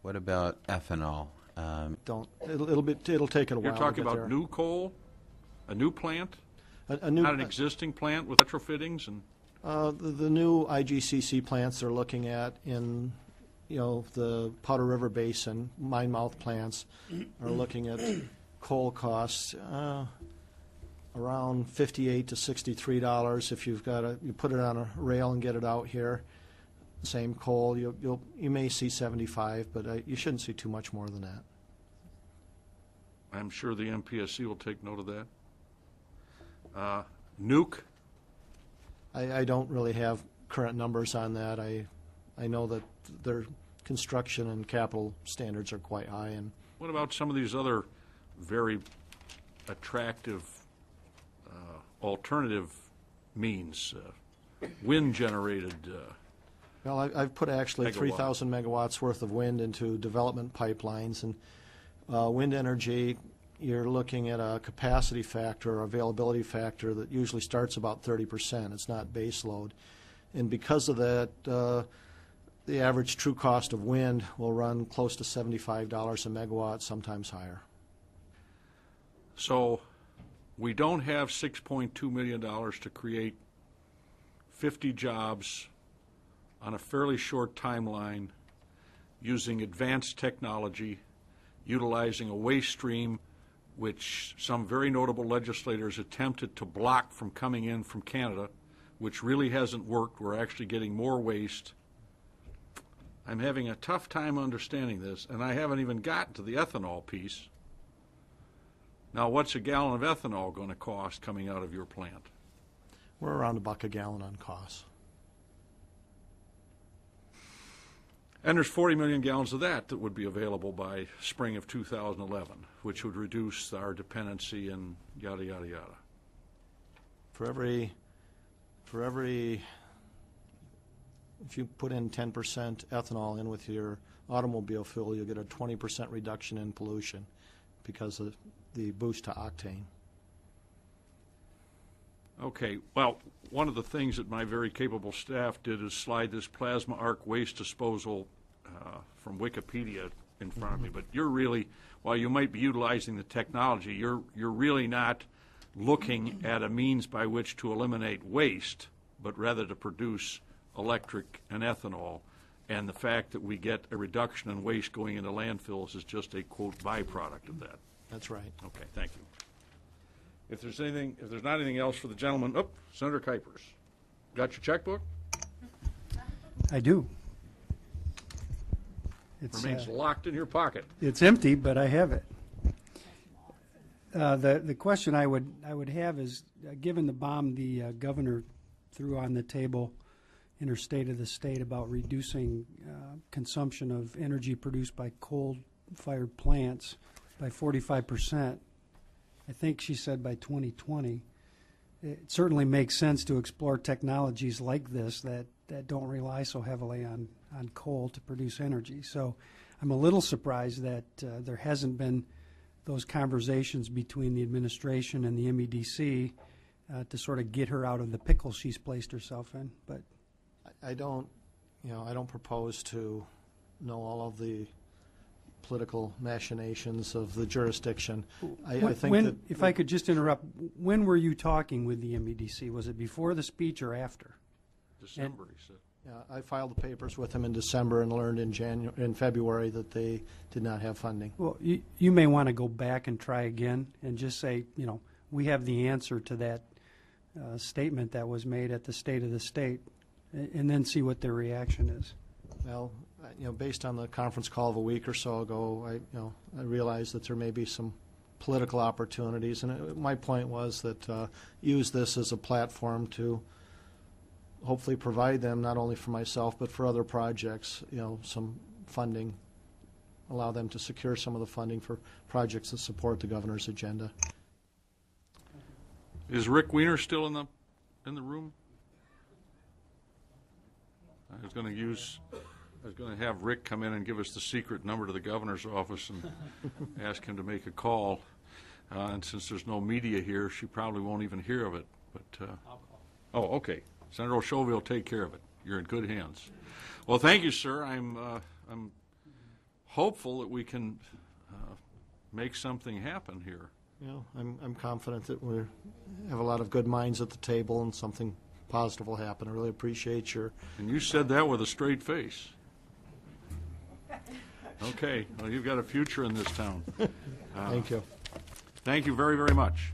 What about ethanol? It'll take it a while. You're talking to get about there. new coal, a new plant, a new, not an existing plant with retrofittings and. the new IGCC plants they're looking at in, the Powder River Basin, mine mouth plants are looking at coal costs around $58 to $63. If you put it on a rail and get it out here, same coal, you may see 75, but you shouldn't see too much more than that. I'm sure the MPSC will take note of that. Nuke. I don't really have current numbers on that. I know that their construction and capital standards are quite high. And What about some of these other very attractive alternative means, wind-generated? well, I've put actually Megawatt. 3,000 megawatts worth of wind into development pipelines, and wind energy. You're looking at a capacity factor or availability factor that usually starts about 30%. It's not base load. And because of that, the average true cost of wind will run close to $75 a megawatt, sometimes higher. So we don't have $6.2 million to create 50 jobs on a fairly short timeline using advanced technology, utilizing a waste stream which some very notable legislators attempted to block from coming in from Canada, which really hasn't worked. We're actually getting more waste. I'm having a tough time understanding this, and I haven't even gotten to the ethanol piece. Now, what's a gallon of ethanol going to cost coming out of your plant? We're around $1 a gallon on costs. And there's 40 million gallons of that would be available by spring of 2011, which would reduce our dependency and yada, yada, yada. For every, if you put in 10% ethanol in with your automobile fuel, you'll get a 20% reduction in pollution because of the boost to octane. Okay, well, one of the things that my very capable staff did is slide this plasma arc waste disposal from Wikipedia in front of me. But you're really, while you might be utilizing the technology, you're really not looking at a means by which to eliminate waste, but rather to produce electric and ethanol. And the fact that we get a reduction in waste going into landfills is just a, quote, byproduct of that. That's right. Okay, thank you. If there's not anything else for the gentleman, Senator Kuipers, got your checkbook? I do. It's Remains locked in your pocket. It's empty, but I have it. The question I would have is, given the bomb the governor threw on the table in her State of the State about reducing consumption of energy produced by coal-fired plants by 45%, I think she said by 2020, it certainly makes sense to explore technologies like this that don't rely so heavily on coal to produce energy. So I'm a little surprised that there hasn't been those conversations between the administration and the MEDC to sort of get her out of the pickle she's placed herself in. But I don't propose to know all of the political machinations of the jurisdiction. I think if I could just interrupt, when were you talking with the MEDC? Was it before the speech or after? December, he said. Yeah, I filed the papers with them in December and learned in February that they did not have funding. Well, you may want to go back and try again and just say, we have the answer to that statement that was made at the State of the State, and then see what their reaction is. Well, based on the conference call of a week or so ago, I realized that there may be some political opportunities, and my point was that use this as a platform to hopefully provide them, not only for myself but for other projects, some funding, allow them to secure some of the funding for projects that support the governor's agenda. Is Rick Weiner still in the room? I was going to have Rick come in and give us the secret number to the governor's office and ask him to make a call. And since there's no media here, she probably won't even hear of it. But I'll call. Oh, okay. Senator O'Shaughnessy will take care of it. You're in good hands. Well, thank you, sir. I'm hopeful that we can make something happen here. You know, I'm confident that we have a lot of good minds at the table and something positive will happen. I really appreciate your. And you said that with a straight face. Okay, well, you've got a future in this town. Thank you. Thank you very, very much.